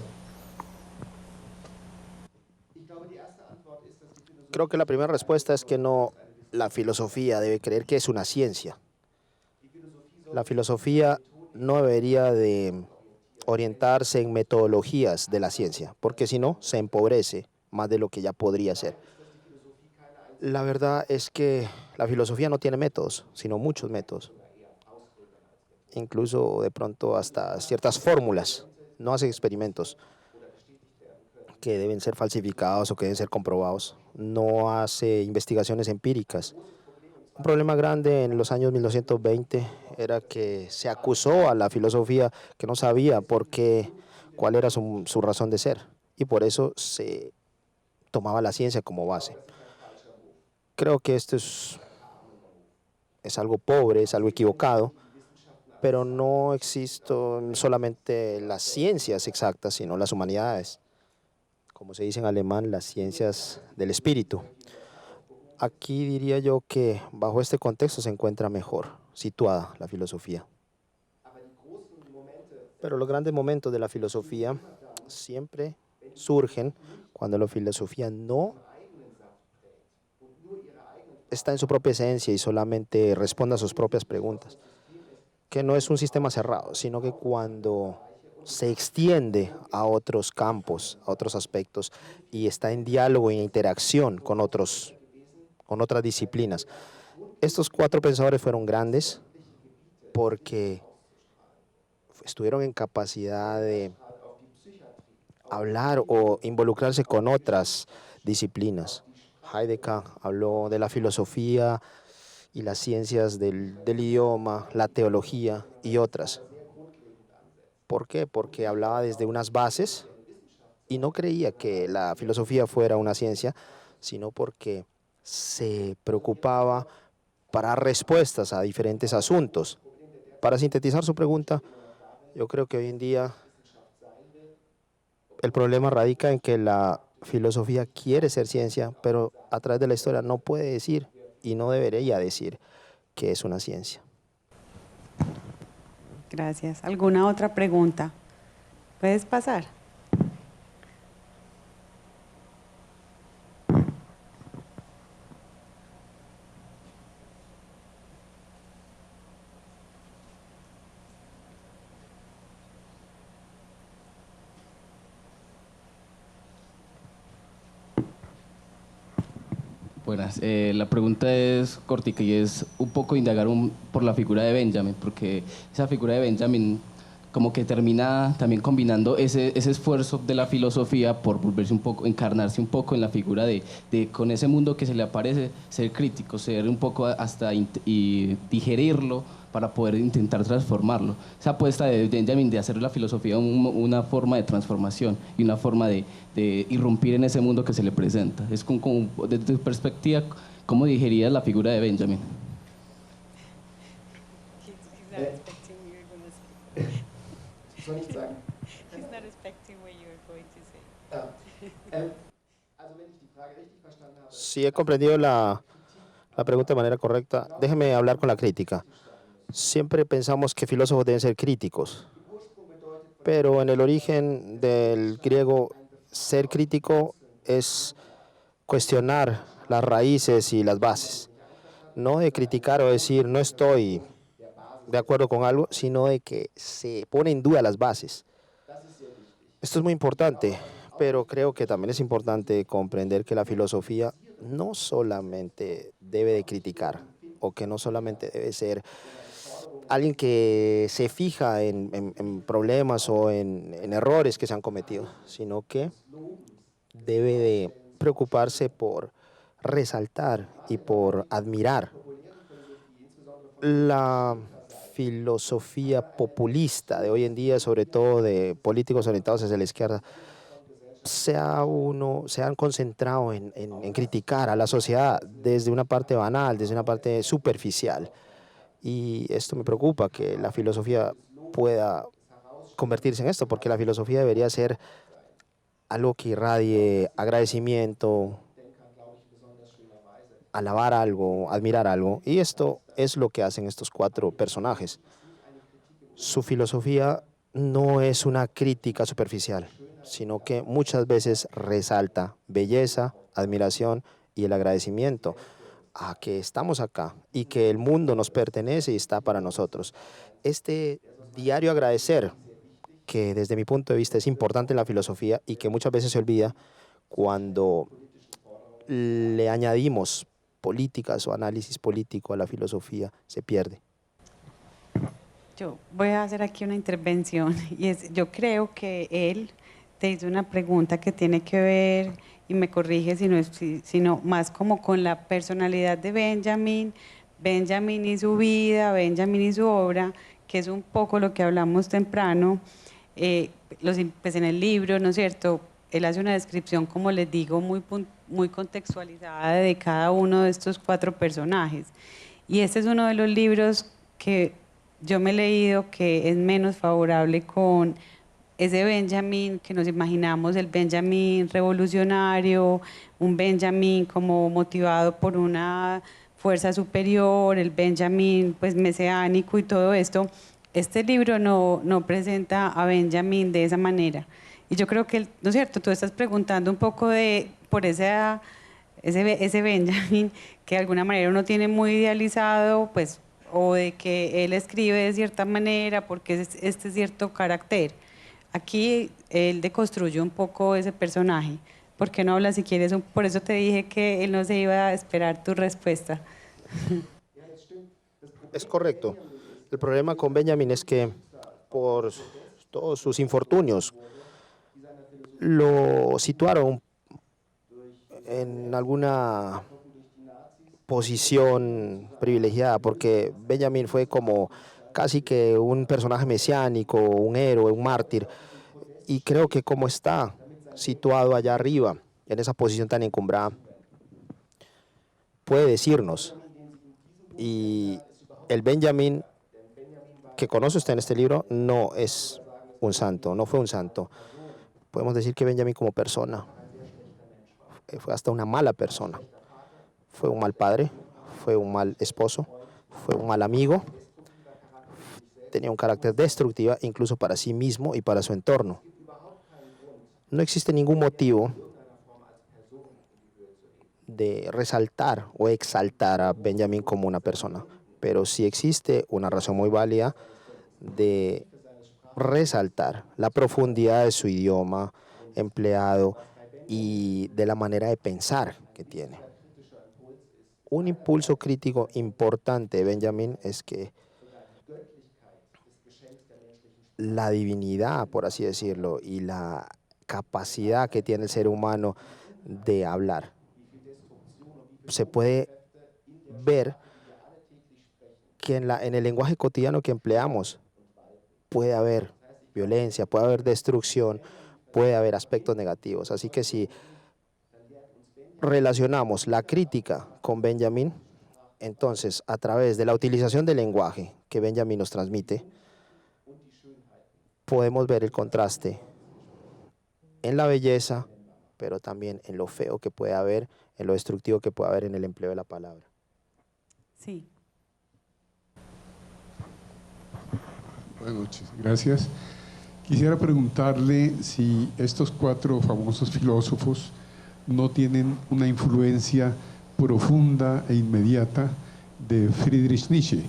Creo que la primera respuesta es que no, la filosofía debe creer que es una ciencia. La filosofía no debería de orientarse en metodologías de la ciencia, porque si no, se empobrece más de lo que ya podría ser. La verdad es que la filosofía no tiene métodos, sino muchos métodos. Incluso de pronto hasta ciertas fórmulas. No hace experimentos que deben ser falsificados o que deben ser comprobados. No hace investigaciones empíricas. Un problema grande en los años 1920 era que se acusó a la filosofía que no sabía cuál era su razón de ser. Y por eso se tomaba la ciencia como base. Creo que esto es algo pobre, es algo equivocado, pero no existen solamente las ciencias exactas, sino las humanidades. Como se dice en alemán, las ciencias del espíritu. Aquí diría yo que bajo este contexto se encuentra mejor situada la filosofía. Pero los grandes momentos de la filosofía siempre surgen cuando la filosofía no está en su propia esencia y solamente responde a sus propias preguntas, que no es un sistema cerrado, sino que cuando se extiende a otros campos, a otros aspectos y está en diálogo e interacción con otras disciplinas. Estos cuatro pensadores fueron grandes porque estuvieron en capacidad de hablar o involucrarse con otras disciplinas. Heidegger habló de la filosofía y las ciencias del idioma, la teología y otras. ¿Por qué? Porque hablaba desde unas bases y no creía que la filosofía fuera una ciencia, sino porque se preocupaba para dar respuestas a diferentes asuntos. Para sintetizar su pregunta, yo creo que hoy en día el problema radica en que la filosofía quiere ser ciencia, pero a través de la historia no puede decir y no debería decir que es una ciencia. Gracias. ¿Alguna otra pregunta? ¿Puedes pasar? Buenas, la pregunta es cortica y es un poco indagar por la figura de Benjamin, porque esa figura de Benjamin como que termina también combinando ese esfuerzo de la filosofía por volverse un poco, encarnarse un poco en la figura de con ese mundo que se le aparece, ser crítico, ser un poco hasta y digerirlo para poder intentar transformarlo. Esa apuesta de Benjamin de hacer la filosofía una forma de transformación y una forma de irrumpir en ese mundo que se le presenta. Es como desde tu perspectiva, ¿cómo digerías la figura de Benjamin? Soll ich sagen? He's not expecting what you're going to say. Also wenn ich die Frage richtig verstanden habe, Si he comprendido la pregunta de manera correcta, déjeme hablar con la crítica. Siempre pensamos que filósofos deben ser críticos, pero en el origen del griego, ser crítico es cuestionar las raíces y las bases. No de criticar o decir no estoy de acuerdo con algo, sino de que se pone en duda las bases. Esto es muy importante, pero creo que también es importante comprender que la filosofía no solamente debe de criticar o que no solamente debe ser alguien que se fija en problemas o en errores que se han cometido, sino que debe de preocuparse por resaltar y por admirar. La filosofía populista de hoy en día, sobre todo de políticos orientados hacia la izquierda, se han concentrado en criticar a la sociedad desde una parte banal, desde una parte superficial. Y esto me preocupa, que la filosofía pueda convertirse en esto, porque la filosofía debería ser algo que irradie agradecimiento, alabar algo, admirar algo. Y esto es lo que hacen estos cuatro personajes. Su filosofía no es una crítica superficial, sino que muchas veces resalta belleza, admiración y el agradecimiento a que estamos acá y que el mundo nos pertenece y está para nosotros. Este diario agradecer, que desde mi punto de vista es importante en la filosofía y que muchas veces se olvida cuando le añadimos políticas o análisis político a la filosofía, se pierde. Yo voy a hacer aquí una intervención y yo creo que él te hizo una pregunta que tiene que ver, y me corrige si no es, sino más como con la personalidad de Benjamin y su vida, Benjamin y su obra, que es un poco lo que hablamos temprano, pues en el libro, ¿no es cierto? Él hace una descripción, como les digo, muy contextualizada de cada uno de estos cuatro personajes. Y este es uno de los libros que yo me he leído que es menos favorable con ese Benjamin que nos imaginamos, el Benjamin revolucionario, un Benjamin como motivado por una fuerza superior, el Benjamin pues mesiánico y todo esto, este libro no presenta a Benjamin de esa manera. Y yo creo que, ¿no es cierto? Tú estás preguntando un poco por ese Benjamin que de alguna manera uno tiene muy idealizado, pues, o de que él escribe de cierta manera porque es este cierto carácter. Aquí él deconstruye un poco ese personaje. ¿Por qué no hablas si quieres? Por eso te dije que él no se iba a esperar tu respuesta. Es correcto. El problema con Benjamin es que por todos sus infortunios lo situaron en alguna posición privilegiada, porque Benjamin fue como casi que un personaje mesiánico, un héroe, un mártir, y creo que como está situado allá arriba, en esa posición tan encumbrada, puede decirnos, y el Benjamin que conoce usted en este libro no es un santo, no fue un santo. Podemos decir que Benjamin como persona fue hasta una mala persona. Fue un mal padre, fue un mal esposo, fue un mal amigo, tenía un carácter destructivo incluso para sí mismo y para su entorno. No existe ningún motivo de resaltar o exaltar a Benjamin como una persona, pero sí existe una razón muy válida de resaltar la profundidad de su idioma empleado y de la manera de pensar que tiene. Un impulso crítico importante de Benjamin es que la divinidad, por así decirlo, y la capacidad que tiene el ser humano de hablar se puede ver que en el lenguaje cotidiano que empleamos puede haber violencia, puede haber destrucción, puede haber aspectos negativos. Así que si relacionamos la crítica con Benjamin, entonces a través de la utilización del lenguaje que Benjamin nos transmite, podemos ver el contraste en la belleza, pero también en lo feo que puede haber, en lo destructivo que puede haber en el empleo de la palabra. Sí. Buenas noches, gracias. Quisiera preguntarle si estos 4 famosos filósofos no tienen una influencia profunda e inmediata de Friedrich Nietzsche,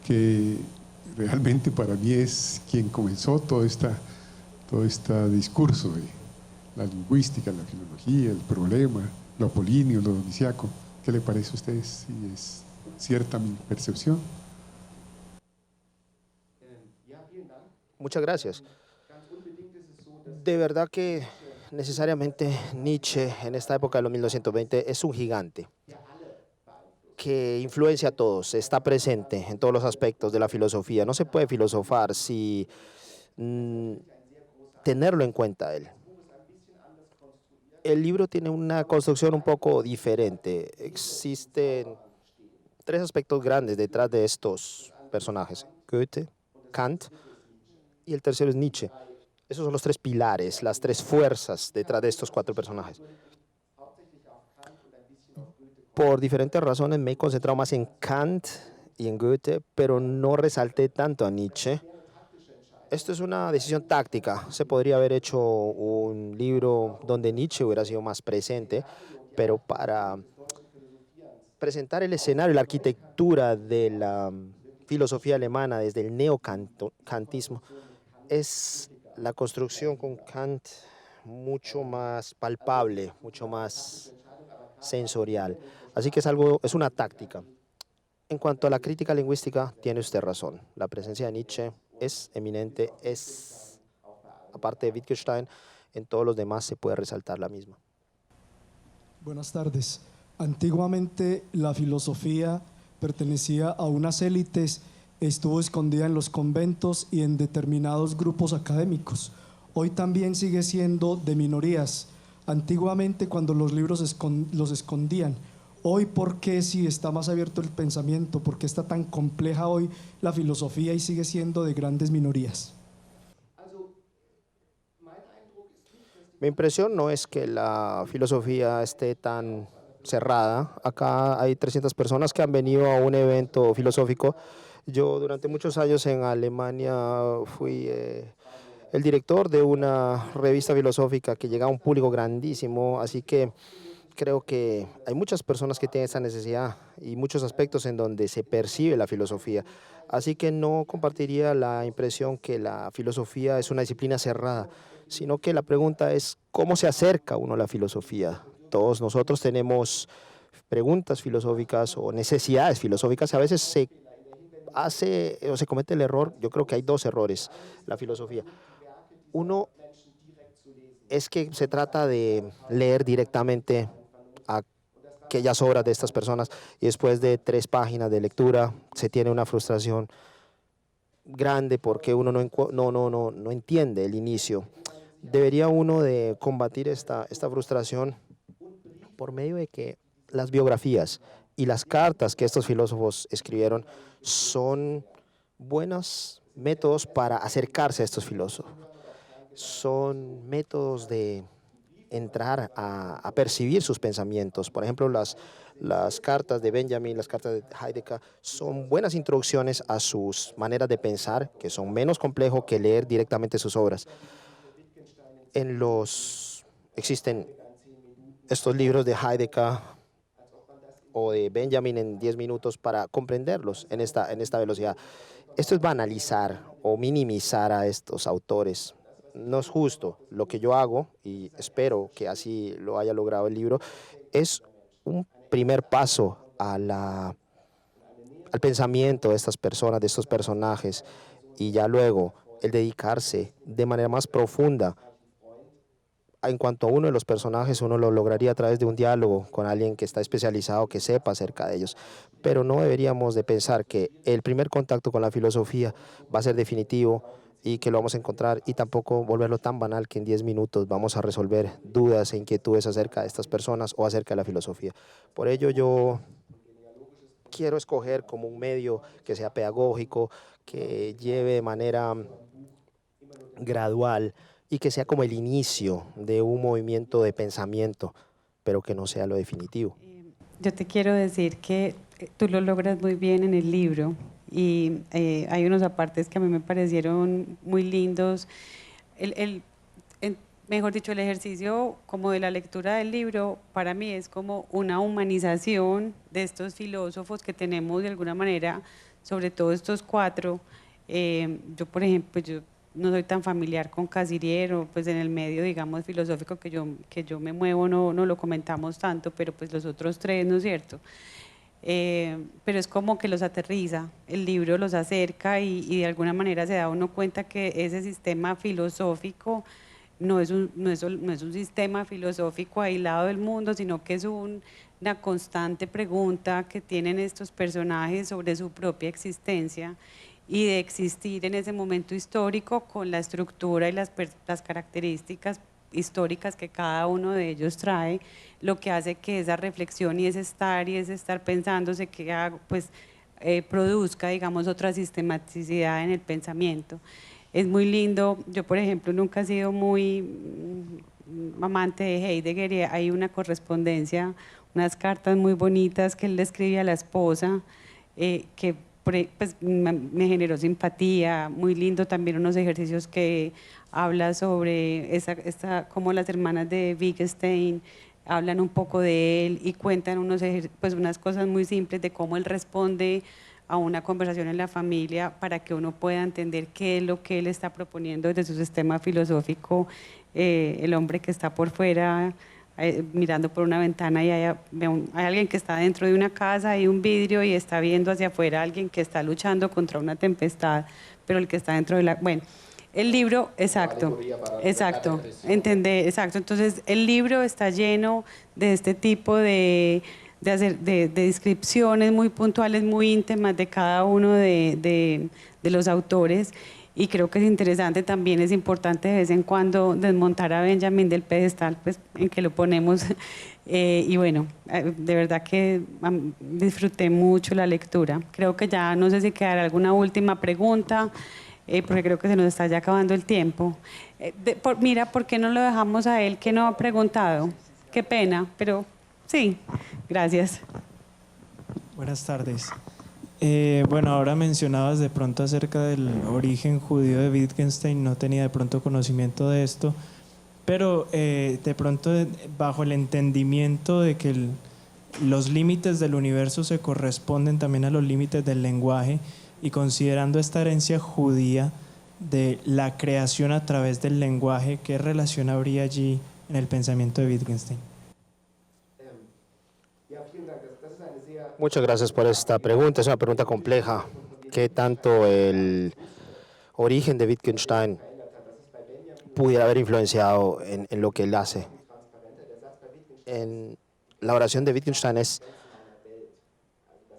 que realmente para mí es quien comenzó todo este discurso de la lingüística, la filología, el problema, lo apolíneo, lo dionisiaco. ¿Qué le parece a usted si es cierta mi percepción? Muchas gracias. De verdad que necesariamente Nietzsche en esta época de los 1920 es un gigante que influencia a todos, está presente en todos los aspectos de la filosofía. No se puede filosofar sin tenerlo en cuenta a él. El libro tiene una construcción un poco diferente. Existen 3 aspectos grandes detrás de estos personajes: Goethe, Kant y el tercero es Nietzsche. Esos son los 3 pilares, las 3 fuerzas detrás de estos 4 personajes. Por diferentes razones me he concentrado más en Kant y en Goethe, pero no resalté tanto a Nietzsche. Esto es una decisión táctica. Se podría haber hecho un libro donde Nietzsche hubiera sido más presente, pero para presentar el escenario, la arquitectura de la filosofía alemana desde el neocantismo, es la construcción con Kant mucho más palpable, mucho más sensorial. Así que es una táctica. En cuanto a la crítica lingüística, tiene usted razón. La presencia de Nietzsche es eminente, aparte de Wittgenstein, en todos los demás se puede resaltar la misma. Buenas tardes. Antiguamente la filosofía pertenecía a unas élites, estuvo escondida en los conventos y en determinados grupos académicos. Hoy también sigue siendo de minorías. Antiguamente, cuando los libros los escondían. Hoy, ¿por qué, si está más abierto el pensamiento, por qué está tan compleja hoy la filosofía y sigue siendo de grandes minorías? Mi impresión no es que la filosofía esté tan cerrada. Acá hay 300 personas que han venido a un evento filosófico. Yo durante muchos años en Alemania fui el director de una revista filosófica que llega a un público grandísimo, así que creo que hay muchas personas que tienen esa necesidad y muchos aspectos en donde se percibe la filosofía. Así que no compartiría la impresión que la filosofía es una disciplina cerrada, sino que la pregunta es cómo se acerca uno a la filosofía. Todos nosotros tenemos preguntas filosóficas o necesidades filosóficas. A veces se hace o se comete el error, yo creo que hay dos errores en la filosofía. Uno es que se trata de leer directamente aquellas obras de estas personas y después de 3 páginas de lectura se tiene una frustración grande porque uno no entiende el inicio. Debería uno de combatir esta frustración por medio de que las biografías y las cartas que estos filósofos escribieron son buenos métodos para acercarse a estos filósofos. Son métodos de entrar a percibir sus pensamientos. Por ejemplo, las cartas de Benjamin, las cartas de Heidegger, son buenas introducciones a sus maneras de pensar, que son menos complejos que leer directamente sus obras. Existen estos libros de Heidegger o de Benjamin en 10 minutos para comprenderlos en esta velocidad. Esto es banalizar o minimizar a estos autores. No es justo. Lo que yo hago, y espero que así lo haya logrado el libro, es un primer paso al pensamiento de estas personas, de estos personajes, y ya luego el dedicarse de manera más profunda. En cuanto a uno de los personajes, uno lo lograría a través de un diálogo con alguien que está especializado, que sepa acerca de ellos. Pero no deberíamos de pensar que el primer contacto con la filosofía va a ser definitivo y que lo vamos a encontrar, y tampoco volverlo tan banal que en 10 minutos vamos a resolver dudas e inquietudes acerca de estas personas o acerca de la filosofía. Por ello yo quiero escoger como un medio que sea pedagógico, que lleve de manera gradual y que sea como el inicio de un movimiento de pensamiento, pero que no sea lo definitivo. Yo te quiero decir que tú lo logras muy bien en el libro y hay unos apartes que a mí me parecieron muy lindos. Mejor dicho, el ejercicio como de la lectura del libro para mí es como una humanización de estos filósofos que tenemos de alguna manera, sobre todo estos 4. Yo, por ejemplo, yo no soy tan familiar con Casirier, o pues en el medio, digamos, filosófico que yo me muevo no lo comentamos tanto, pero pues los otros 3, ¿no es cierto? Pero es como que los aterriza, el libro los acerca y de alguna manera se da uno cuenta que ese sistema filosófico no es un sistema filosófico aislado del mundo, sino que es una constante pregunta que tienen estos personajes sobre su propia existencia y de existir en ese momento histórico con la estructura y las características históricas que cada uno de ellos trae, lo que hace que esa reflexión y ese estar pensándose que pues, produzca, digamos, otra sistematicidad en el pensamiento. Es muy lindo. Yo, por ejemplo, nunca he sido muy amante de Heidegger y hay una correspondencia, unas cartas muy bonitas que él le escribe a la esposa, que pues, me generó simpatía. Muy lindo también unos ejercicios que habla sobre cómo las hermanas de Wittgenstein hablan un poco de él y cuentan unas cosas muy simples de cómo él responde a una conversación en la familia para que uno pueda entender qué es lo que él está proponiendo desde su sistema filosófico. El hombre que está por fuera mirando por una ventana y hay alguien que está dentro de una casa, hay un vidrio y está viendo hacia afuera a alguien que está luchando contra una tempestad, pero el que está dentro de la... Bueno, el libro, exacto, entender, exacto. Entonces, el libro está lleno de este tipo de descripciones muy puntuales, muy íntimas de cada uno de los autores, y creo que es interesante, también es importante de vez en cuando desmontar a Benjamin del pedestal pues, en que lo ponemos, y bueno, de verdad que disfruté mucho la lectura. Creo que ya no sé si quedará alguna última pregunta. porque creo que se nos está ya acabando el tiempo. Mira, ¿por qué no lo dejamos a él que no ha preguntado? Qué pena, pero sí, gracias. Buenas tardes. Bueno, ahora mencionabas de pronto acerca del origen judío de Wittgenstein, no tenía de pronto conocimiento de esto, pero de pronto bajo el entendimiento de que los límites del universo se corresponden también a los límites del lenguaje, y considerando esta herencia judía de la creación a través del lenguaje, ¿qué relación habría allí en el pensamiento de Wittgenstein? Muchas gracias por esta pregunta. Es una pregunta compleja. ¿Qué tanto el origen de Wittgenstein pudiera haber influenciado en lo que él hace? En la oración de Wittgenstein es: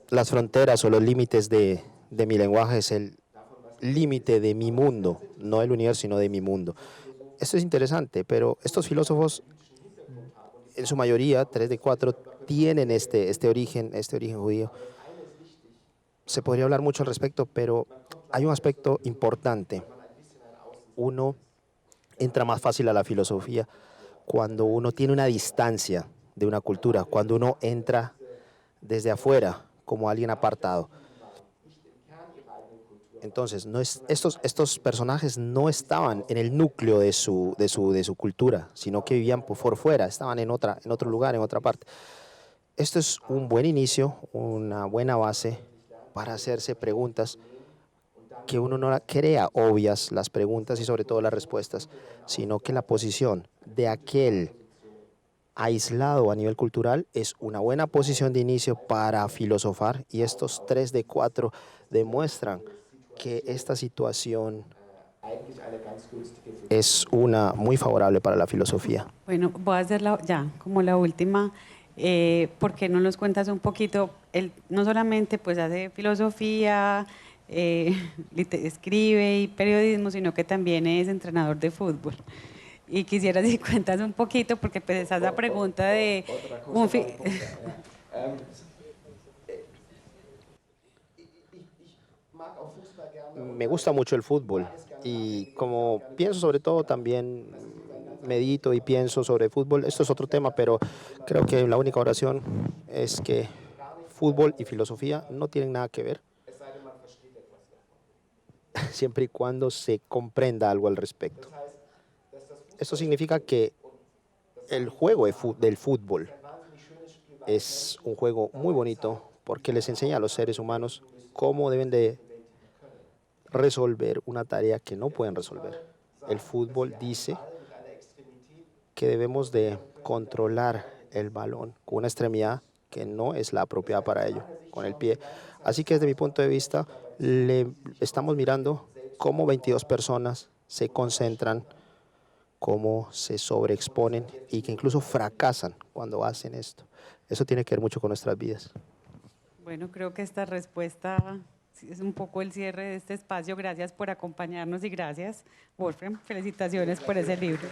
las fronteras o los límites de mi lenguaje es el límite de mi mundo, no del universo, sino de mi mundo. Esto es interesante, pero estos filósofos, en su mayoría, 3 de 4, tienen este origen judío. Se podría hablar mucho al respecto, pero hay un aspecto importante. Uno entra más fácil a la filosofía cuando uno tiene una distancia de una cultura, cuando uno entra desde afuera como alguien apartado. Entonces, estos personajes no estaban en el núcleo de su cultura, sino que vivían por fuera, estaban en otro lugar, en otra parte. Esto es un buen inicio, una buena base para hacerse preguntas que uno no crea obvias las preguntas y sobre todo las respuestas, sino que la posición de aquel aislado a nivel cultural es una buena posición de inicio para filosofar, y estos 3 de 4 demuestran que esta situación es una muy favorable para la filosofía. Bueno, voy a hacer ya como la última. ¿Por qué no nos cuentas un poquito? Él no solamente pues hace filosofía, escribe y periodismo, sino que también es entrenador de fútbol. Y quisiera si cuentas un poquito, porque pues esa es la pregunta de un Me gusta mucho el fútbol, y como pienso sobre todo, también medito y pienso sobre fútbol. Esto es otro tema, pero creo que la única oración es que fútbol y filosofía no tienen nada que ver, siempre y cuando se comprenda algo al respecto. Esto significa que el juego del fútbol es un juego muy bonito porque les enseña a los seres humanos cómo deben de resolver una tarea que no pueden resolver. El fútbol dice que debemos de controlar el balón con una extremidad que no es la apropiada para ello, con el pie. Así que desde mi punto de vista, estamos mirando cómo 22 personas se concentran, cómo se sobreexponen y que incluso fracasan cuando hacen esto. Eso tiene que ver mucho con nuestras vidas. Bueno, creo que esta respuesta es un poco el cierre de este espacio. Gracias por acompañarnos y gracias, Wolfram. Felicitaciones por ese libro.